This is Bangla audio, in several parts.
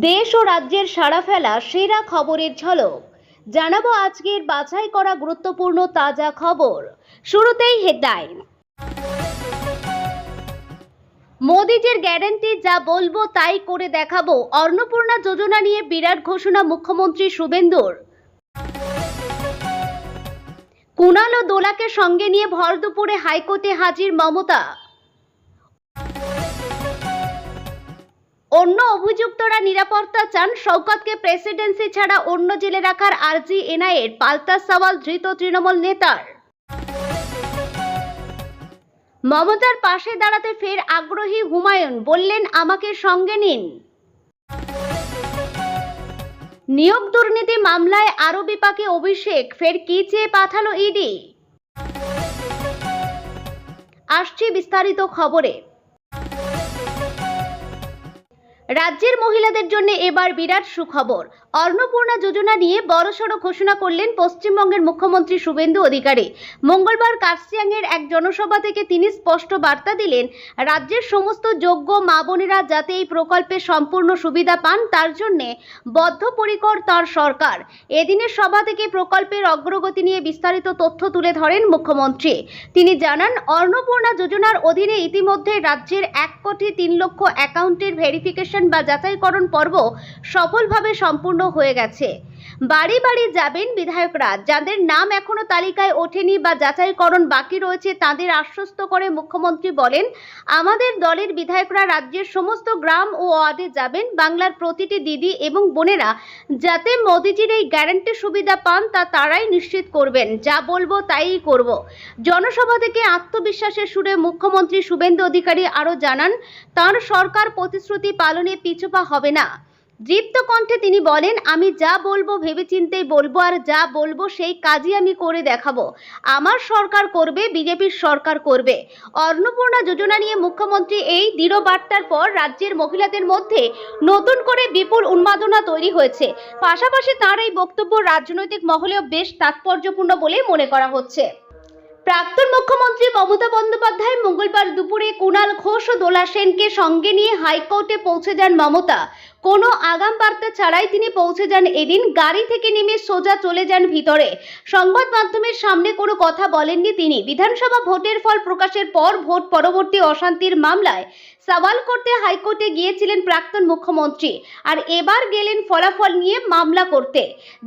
দেশ ও রাজ্যের সাড়া ফেলা সেরা খবরের ঝলক জানাবো আজকের বাছাই করা গুরুত্বপূর্ণ তাজা খবর। শুরুতেই হেডলাইন। মোদিজির গ্যারান্টি, যা বলবো তাই করে দেখাবো। অন্নপূর্ণা যোজনা নিয়ে বিরাট ঘোষণা মুখ্যমন্ত্রী শুভেন্দুর। কুণাল ও দোলাকে সঙ্গে নিয়ে ভর দুপুরে হাইকোর্টে হাজির মমতা। অন্য অভিযুক্তরা নিরাপত্তা চান, শওকতকে প্রেসিডেন্সি ছাড়া অন্য জেলে রাখার আর্জি এনআইএর। পাল্টা সওয়াল ধৃত তৃণমূল নেতার। মমতার পাশে দাঁড়াতে ফের আগ্রহী হুমায়ুন, বললেন আমাকে সঙ্গে নিন। নিয়োগ দুর্নীতি মামলায় আরও বিপাকে অভিষেক, ফের কি চেয়ে পাঠালো ইডি। আসছে বিস্তারিত খবরে। রাজ্যের মহিলাদের জন্য এবার বিরাট সুখবর। অন্নপূর্ণা যোজনা নিয়ে বড়সড় ঘোষণা করলেন পশ্চিমবঙ্গের মুখ্যমন্ত্রী শুভেন্দু অধিকারী। মঙ্গলবার কার্শিয়াংয়ের এক জনসভা থেকে তিনি স্পষ্ট বার্তা দিলেন, রাজ্যের সমস্ত যোগ্য মা বোনেরা যাতে এই প্রকল্পে সম্পূর্ণ সুবিধা পান তার জন্য বদ্ধপরিকর তাঁর সরকার। এদিনের সভা থেকে প্রকল্পের অগ্রগতি নিয়ে বিস্তারিত তথ্য তুলে ধরেন মুখ্যমন্ত্রী। তিনি জানান, অন্নপূর্ণা যোজনার অধীনে ইতিমধ্যে রাজ্যের 1,03,00,000 অ্যাকাউন্টের ভেরিফিকেশন বা যাচাইকরণ পর্ব সফলভাবে সম্পূর্ণ হয়ে গেছে। বাড়ি বাড়ি যাবেন বিধায়করা, যাদের নাম এখনো তালিকায় ওঠেনি বা যাচাইকরণ বাকি রয়েছে তাদের আশ্বস্ত করে মুখ্যমন্ত্রী বলেন, আমাদের দলের বিধায়করা রাজ্যের সমস্ত গ্রাম ও ওয়ার্ডে যাবেন। বাংলার প্রতিটি দিদি এবং বোনেরা যাতে মোদিজির এই গ্যারান্টি সুবিধা পান তা তারাই নিশ্চিত করবেন। যা বলবো তাই করব। জনসভা থেকে আত্মবিশ্বাসের সুরে মুখ্যমন্ত্রী শুভেন্দু অধিকারী আরও জানান, তাঁর সরকার প্রতিশ্রুতি পালনে পিছুপা হবে না। দীপ্ত কণ্ঠে তিনি বলেন, আমি যা বলবো ভেবেচিন্তেই বলবো, আর যা বলবো সেই কাজই আমি করে দেখাবো। আমার সরকার করবে, বিজেপির সরকার করবে। অন্নপূর্ণা যোজনা নিয়ে মুখ্যমন্ত্রী এই দৃঢ় বার্তার পর রাজ্যের মহিলাদের মধ্যে নতুন করে বিপুল উন্মাদনা তৈরি হয়েছে। পাশাপাশি তাঁর এই বক্তব্য রাজনৈতিক মহলেও বেশ তাৎপর্যপূর্ণ বলে মনে করা হচ্ছে। প্রাক্তন মুখ্যমন্ত্রী মমতা বন্দ্যোপাধ্যায় মঙ্গলবার দুপুরে কুণাল ঘোষ ও দোলা সেনকে সঙ্গে নিয়ে হাইকোর্টে পৌঁছে যান মমতা। কোনো আগাম বার্তা ছাড়াই তিনি পৌঁছে যান এদিন। গাড়ি থেকে নেমে সোজা চলে যান ভিতরে। সংবাদ মাধ্যমের সামনে কোনো কথা বলেননি তিনি। বিধানসভা ভোটের ফল প্রকাশের পর ভোট পরবর্তী অশান্তির মামলায় সওয়াল করতে হাইকোর্টে গিয়েছিলেন প্রাক্তন মুখ্যমন্ত্রী, আর এবার গেলেন ফলাফল নিয়ে মামলা করতে।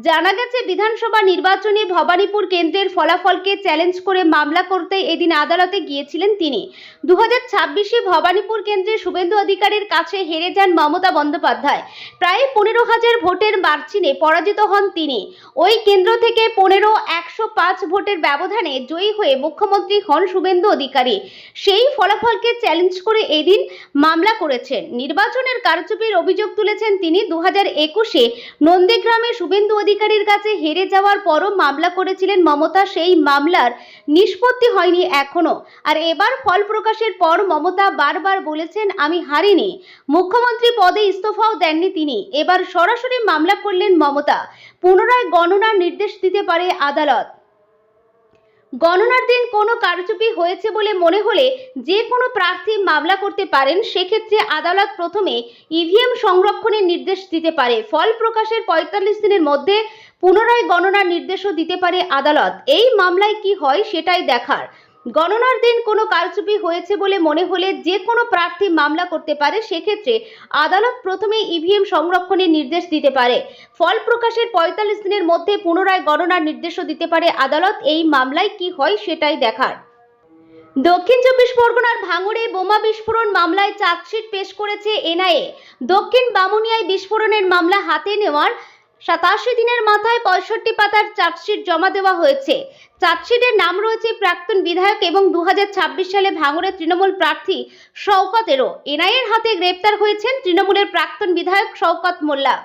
জানা গেছে, বিধানসভা নির্বাচনে ভবানীপুর কেন্দ্রের ফলাফলকে চ্যালেঞ্জ করে মামলা করতে এদিন আদালতে গিয়েছিলেন তিনি। 2026-এ ভবানীপুর কেন্দ্রে শুভেন্দু অধিকারীর কাছে হেরে যান মমতা বন্দ্যোপাধ্যায়। প্রায় 15,000 ভোটের মার্জিনে পরাজিত হন তিনি। ওই কেন্দ্র থেকে 105 ভোটের ব্যবধানে জয়ী হয়ে মুখ্যমন্ত্রী হন শুভেন্দু অধিকারী। সেই ফলাফলকে চ্যালেঞ্জ করে এদিন মামলা করেছেন। নির্বাচনের কারচুপির অভিযোগ তুলেছেন তিনি। 2021-এ নন্দীগ্রামে শুভেন্দু অধিকারীর কাছে হেরে যাওয়ার পরও মামলা করেছিলেন মমতা। সেই মামলার নিষ্পত্তি হয়নি এখনো। আর এবার ফল প্রকাশের পর মমতা বারবার বলেছেন, আমি হারিনি। মুখ্যমন্ত্রী পদে ইস্তফাও দেননি তিনি। এবার সরাসরি মামলা করলেন মমতা। পুনরায় গণনার নির্দেশ দিতে পারে আদালত। গণনার দিন কোনো কারচুপি হয়েছে বলে মনে হলে যে কোনো প্রার্থী মামলা করতে পারেন। সেক্ষেত্রে আদালত প্রথমে ইভিএম সংরক্ষণের নির্দেশ দিতে পারে। ফল প্রকাশের 45 দিনের মধ্যে পুনরায় গণনার নির্দেশও দিতে পারে আদালত। এই মামলায় কি হয় সেটাই দেখার। গণনার দিন কোনো কারচুপি হয়েছে বলে মনে হলে যে কোনো প্রার্থী মামলা করতে পারে। সেক্ষেত্রে আদালত প্রথমে ইভিএম সংরক্ষণের নির্দেশ দিতে পারে। ফল প্রকাশের 45 দিনের মধ্যে পুনরায় গণনার নির্দেশও দিতে পারে আদালত। এই মামলায় কি হয় সেটাই দেখার। দক্ষিণ 24 পরগনার ভাঙড়ে বোমা বিস্ফোরণ মামলায় চার্জশিট পেশ করেছে এনআইএ। দক্ষিণ বামুনিয়ায় বিস্ফোরণের মামলা হাতে নেওয়ার 87 দিনের মাথায় 65 পাতার চার্জশিট জমা দেওয়া হয়েছে। চার্জশিটের নাম রয়েছে প্রাক্তন বিধায়ক এবং 2026 সালে ভাঙড়ের তৃণমূল প্রার্থী শওকতেরও। এনআইএর হাতে গ্রেপ্তার হয়েছেন তৃণমূলের প্রাক্তন বিধায়ক শওকত মোল্লা।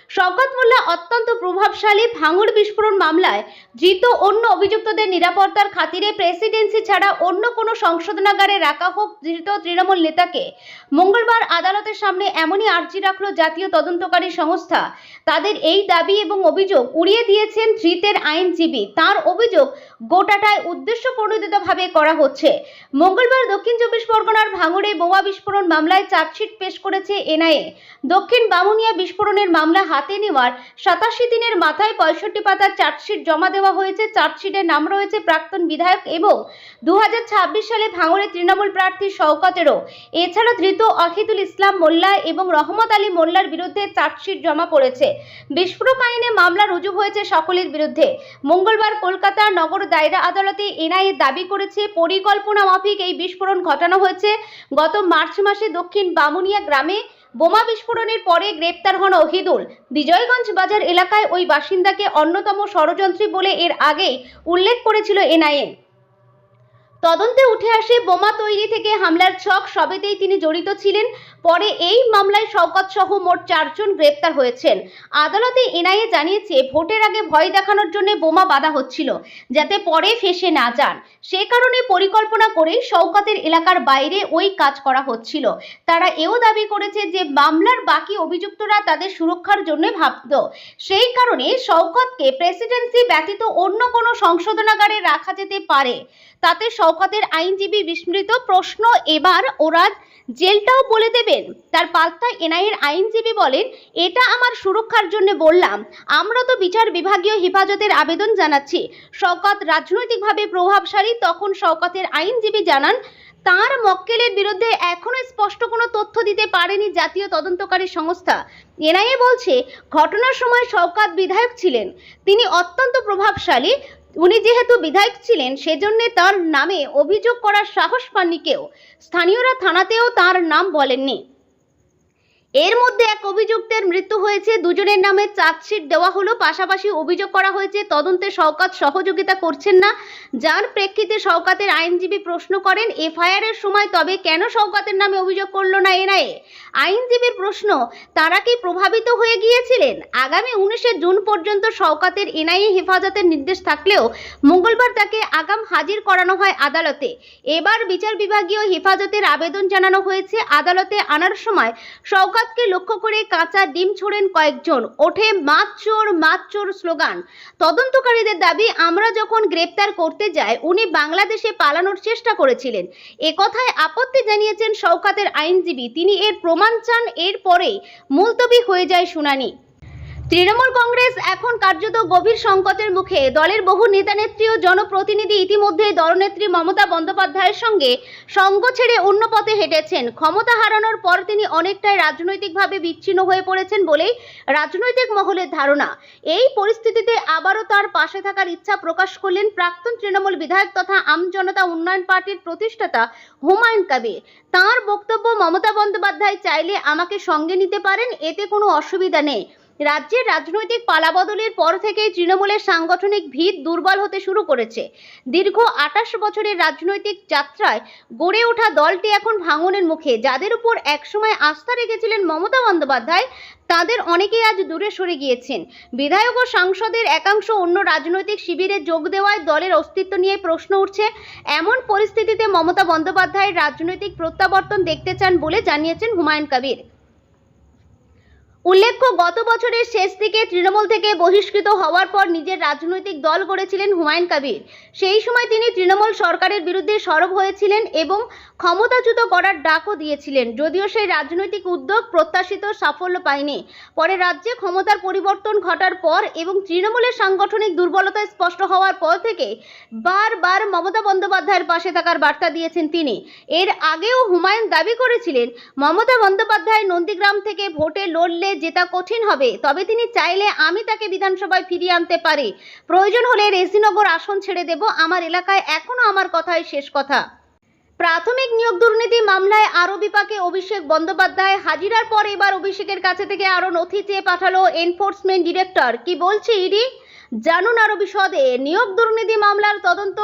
শওকত মোল্লা অত্যন্ত প্রভাবশালী ভাঙড় বিস্ফোরণ মামলায় ধৃত অন্য অভিযুক্তদের নিরাপত্তার খাতিরে প্রেসিডেন্সি ছাড়া অন্য কোনো সংশোধনাগারে রাখা হোক ধৃত তৃণমূল নেতাকে। মঙ্গলবার আদালতের সামনে এমনই আর্জি রাখল জাতীয় তদন্তকারী সংস্থা। তাদের এই দাবি এবং অভিযোগ উড়িয়ে দিয়েছেন ধৃতের আইনজীবী। তার অভিযোগ গোটাটাই উদ্দেশ্যপ্রণোদিতভাবে করা হচ্ছে। মঙ্গলবার দক্ষিণ চব্বিশ পরগনার ভাঙড়ে বোমা বিস্ফোরণ মামলায় চার্জশিট পেশ করেছে এনআইএ। দক্ষিণ বামুনিয়া বিস্ফোরণের মামলা হাতে নেওয়ার 87 দিনের মাথায় 65 পাতার চার্জশিট জমা দেওয়া হয়েছে। চার্জশিটের নাম রয়েছে প্রাক্তন বিধায়ক এবং 2026 সালে ভাঙড়ের তৃণমূল প্রার্থী শওকতেরও। এছাড়া ধৃত অহিদুল ইসলাম মোল্লা এবং রহমত আলী মোল্লার বিরুদ্ধে চার্জশিট জমা পড়েছে। বিস্ফোরক আইনে মামলা রুজু হয়েছে সকলের বিরুদ্ধে। মঙ্গলবার কলকাতা নগর দায়রা আদালতে এনআইএ দাবি করেছে পরিকল্পনা মাফিক এই বিস্ফোরণ ঘটানো হয়েছে। গত মার্চ মাসে দক্ষিণ বামুনিয়া গ্রামে বোমা বিস্ফোরণের পরে গ্রেপ্তার হন অহিদুল। বিজয়গঞ্জ বাজার এলাকায় ওই বাসিন্দাকে অন্যতম ষড়যন্ত্রী বলে এর আগেই উল্লেখ করেছিল এনআইএ। তদন্তে উঠে আসে বোমা তৈরি থেকে হামলার ছক সবেতেই তিনি জড়িত ছিলেন। পরে এই মামলায় শওকত সহ মোট 4 জন গ্রেপ্তার হয়েছেন। আদালতে এনআইএ জানিয়েছে ভোটের আগে ভয় দেখানোর জন্য বোমা বাঁধা হচ্ছিল যাতে পরে ফেঁসে না যান। সে কারণে পরিকল্পনা করে শওকতের এলাকার বাইরে ওই কাজ করা হচ্ছিল। তারা এও দাবি করেছে যে মামলার বাকি অভিযুক্তরা তাদের সুরক্ষার জন্য ভাবত। সেই কারণে শওকতকে প্রেসিডেন্সি ব্যতীত অন্য কোনো সংশোধনাগারে রাখা যেতে পারে। তাতে শওকতের আইনজীবী বিস্মৃত। প্রশ্ন, এবার ওরা জেলটাও বলে দেবেন? তার পাল্টা এনআইএর আইনজীবী বলেন, এটা আমার সুরক্ষার জন্য বললাম। আমরা তো বিচার বিভাগীয় হেফাজতের আবেদন জানাচ্ছি। শওকত রাজনৈতিকভাবে প্রভাবশালী। তখন শওকতের আইনজীবী জানান, তার মক্কেলের বিরুদ্ধে এখনো স্পষ্ট কোনো তথ্য দিতে পারেনি জাতীয় তদন্তকারী সংস্থা। এনআইএ বলছে, ঘটনার সময় শওকত বিধায়ক ছিলেন। তিনি অত্যন্ত প্রভাবশালী। উনি যেহেতু বিধায়ক ছিলেন সেজন্য তার নামে অভিযোগ করার সাহস পাননি কেউ। স্থানীয়রা থানাতেও তার নাম বলেননি। এর মধ্যে এক অভিযুক্তের মৃত্যু হয়েছে। দুজনের নামে চার্জশিট দেওয়া হলো। পাশাপাশি অভিযোগ করা হয়েছে তদন্তে শওকত সহযোগিতা করছেন না। যার প্রেক্ষিতে শওকতের আইনজীবী প্রশ্ন করেন, এফআইআর এর সময় তবে কেন শওকতের নামে অভিযোগ করলো না এনআইএ? আইনজীবীর প্রশ্ন, তারা কি প্রভাবিত হয়ে গিয়েছিলেন? আগামী 19 জুন পর্যন্ত শওকতের এনআইএ হেফাজতের নির্দেশ থাকলেও মঙ্গলবার তাকে আগাম হাজির করানো হয় আদালতে। এবার বিচার বিভাগীয় হেফাজতের আবেদন জানানো হয়েছে। আদালতে আনার সময় শওকতকে লক্ষ্য করে কাঁচা ডিম ছোড়েন কয়েকজন। ওঠে মাছ চোর স্লোগান। তদন্তকারীদের দাবি, আমরা যখন গ্রেপ্তার করতে যাই উনি বাংলাদেশে পালানোর চেষ্টা করেছিলেন। একথায় আপত্তি জানিয়েছেন শওকতের আইনজীবী। তিনি এর প্রমাণ চান। এরপরে মুলতবি হয়ে যায় শুনানি। তৃণমূল কংগ্রেস এখন কার্যত গভীর সংকটের মুখে। দলের বহু নেতানেত্রী ও জনপ্রতিনিধি ইতিমধ্যে দলনেত্রী মমতা বন্দ্যোপাধ্যায়ের সঙ্গে সঙ্গ ছেড়ে অন্য পথে হেঁটেছেন। ক্ষমতা হারানোর পর তিনি অনেকটাই রাজনৈতিকভাবে বিচ্ছিন্ন হয়ে পড়েছেন বলেই রাজনৈতিক মহলের ধারণা। এই পরিস্থিতিতে আবারও তার পাশে থাকার ইচ্ছা প্রকাশ করলেন প্রাক্তন তৃণমূল বিধায়ক তথা আমজনতা উন্নয়ন পার্টির প্রতিষ্ঠাতা হুমায়ুন কবির। তাঁর বক্তব্য, মমতা বন্দ্যোপাধ্যায় চাইলে আমাকে সঙ্গে নিতে পারেন, এতে কোনো অসুবিধা নেই। রাজ্যের রাজনৈতিক পালাবদলের পর থেকেই তৃণমূলের সাংগঠনিক ভিত দুর্বল হতে শুরু করেছে। দীর্ঘ 28 বছরের রাজনৈতিক যাত্রায় গড়ে ওঠা দলটি এখন ভাঙনের মুখে। যাদের উপর একসময় আস্থা রেখেছিলেন মমতা বন্দ্যোপাধ্যায়, তাদের অনেকেই আজ দূরে সরে গিয়েছেন। বিধায়ক ও সাংসদের একাংশ অন্য রাজনৈতিক শিবিরে যোগ দেওয়ায় দলের অস্তিত্ব নিয়ে প্রশ্ন উঠছে। এমন পরিস্থিতিতে মমতা বন্দ্যোপাধ্যায়ের রাজনৈতিক প্রত্যাবর্তন দেখতে চান বলে জানিয়েছেন হুমায়ুন কবির। উল্লেখ্য, গত বছরের শেষ দিকে তৃণমূল থেকে বহিষ্কৃত হওয়ার পর নিজের রাজনৈতিক দল গড়েছিলেন হুমায়ুন কবির। সেই সময় তিনি তৃণমূল সরকারের বিরুদ্ধে সরব হয়েছিলেন এবং ক্ষমতাচ্যুত করার ডাকও দিয়েছিলেন। যদিও সেই রাজনৈতিক উদ্যোগ প্রত্যাশিত সাফল্য পায়নি। পরে রাজ্যে ক্ষমতার পরিবর্তন ঘটার পর এবং তৃণমূলের সাংগঠনিক দুর্বলতা স্পষ্ট হওয়ার পর থেকে বারবার মমতা বন্দ্যোপাধ্যায়ের পাশে থাকার বার্তা দিয়েছেন তিনি। এর আগেও হুমায়ুন দাবি করেছিলেন, মমতা বন্দ্যোপাধ্যায় নন্দীগ্রাম থেকে ভোটে লড়লে জেতা কঠিন হবে, তবে তিনি চাইলে আমি তাকে বিধানসভায় ফিরিয়ে আনতে পারি। প্রয়োজন হলে রেজিনগর আসন ছেড়ে দেব। আমার এলাকায় এখনো আমার কথাই শেষ কথা। প্রাথমিক নিয়োগ দুর্নীতি মামলায় আরও বিপাকে অভিষেক বন্দ্যোপাধ্যায়। হাজিরার পর এবার অভিষেকের কাছে থেকে আরও নথি চেয়ে পাঠালো এনফোর্সমেন্ট ডিরেক্টর। কি বলছে ইডি, জানুন আরও বিশদে। নিয়োগ দুর্নীতি মামলার তদন্ত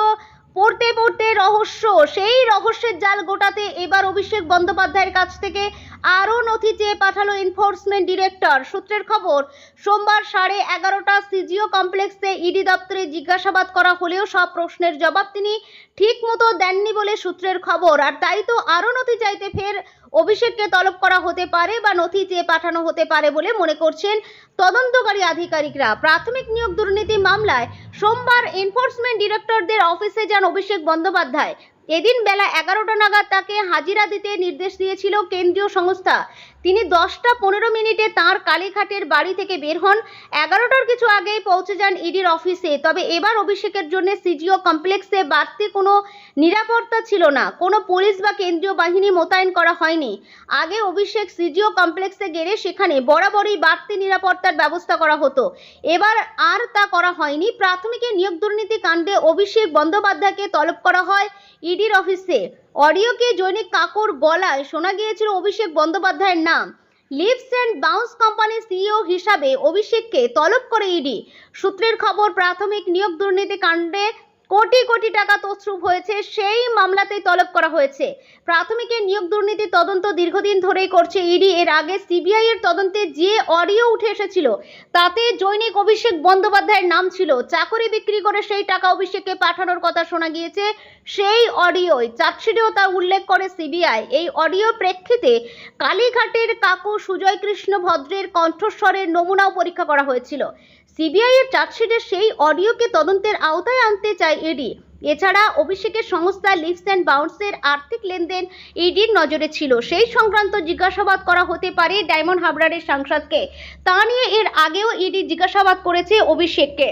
পড়তে রহস্য, সেই রহস্যের জাল গোটাতে এবার অভিষেক বন্দ্যোপাধ্যায়ের কাছ থেকে আরও নথি চেয়ে পাঠালো এনফোর্সমেন্ট ডিরেক্টর। সূত্রের খবর, সোমবার 11:30টা সিজিও কমপ্লেক্সে ইডি দপ্তরে জিজ্ঞাসাবাদ করা হলেও সব প্রশ্নের জবাব তিনি ঠিক মতো দেননি বলে সূত্রের খবর। আর তাই তো আরও নথি চাইতে ফের অভিষেককে তলব করা হতে পারে বা নথি চেয়ে পাঠানো হতে পারে বলে মনে করছেন তদন্তকারী আধিকারিকরা। প্রাথমিক নিয়োগ দুর্নীতি মামলায় সোমবার এনফোর্সমেন্ট ডিরেক্টরদের অফিসে যান অভিষেক বন্দ্যোপাধ্যায়। এদিন বেলা 11টা নাগাদ তাকে হাজিরা দিতে নির্দেশ দিয়েছিল কেন্দ্রীয় সংস্থা। তিনি 10:15 তাঁর কালীঘাটের বাড়ি থেকে বের হন। 11টার কিছু আগেই পৌঁছে যান ইডির অফিসে। তবে এবার অভিষেকের জন্য সিজিও কমপ্লেক্সে বাড়তি কোনো নিরাপত্তা ছিল না, কোনো পুলিশ বা কেন্দ্রীয় বাহিনী মোতায়েন করা হয়নি। আগে অভিষেক সিজিও কমপ্লেক্সে গেলে সেখানে বরাবরই বাড়তি নিরাপত্তার ব্যবস্থা করা হতো, এবার আর তা করা হয়নি। প্রাথমিক নিয়োগ দুর্নীতি কাণ্ডে অভিষেক বন্দ্যোপাধ্যায়কে তলব করা হয় ইডির অফিসে। অডিওকে জৈনিক কাকুর গলায় শোনা গিয়েছিল অভিষেক বন্দ্যোপাধ্যায়ের নাম। লিভস অ্যান্ড বাউন্স কোম্পানির সিইও হিসাবে অভিষেককে তলব করে ইডি। সূত্রের খবর, প্রাথমিক নিয়োগ দুর্নীতি কাণ্ডে কোটি কোটি টাকা তছরূপ হয়েছে, সেই মামলাতেই তলব করা হয়েছে। প্রাথমিকের নিয়োগ দুর্নীতি তদন্ত দীর্ঘদিন ধরেই করছে ইডি। এর আগে সিবিআই এর তদন্তে যে অডিও উঠে এসেছিল তাতে জৈনিক অভিষেক বন্দ্যোপাধ্যায়ের নাম ছিল। চাকরি বিক্রি করে সেই টাকা অভিষেককে পাঠানোর কথা শোনা গিয়েছে সেই অডিওয়। চার্জশিটেও তা উল্লেখ করে সিবিআই। এই অডিও প্রেক্ষিতে কালীঘাটের কাকু সুজয় কৃষ্ণ ভদ্রের কণ্ঠস্বরের নমুনাও পরীক্ষা করা হয়েছিল। সিবিআই এর চার্জশিটে সেই অডিওকে তদন্তের আওতায় আনতে চায় ইডি। এছাড়া অভিষেকের সংস্থা লিভস অ্যান্ড বাউন্সের আর্থিক লেনদেন ইডির নজরে ছিল, সেই সংক্রান্ত জিজ্ঞাসাবাদ করা হতে পারে ডায়মন্ড হারবারের সাংসদকে। তা নিয়ে এর আগেও ইডি জিজ্ঞাসাবাদ করেছে অভিষেককে।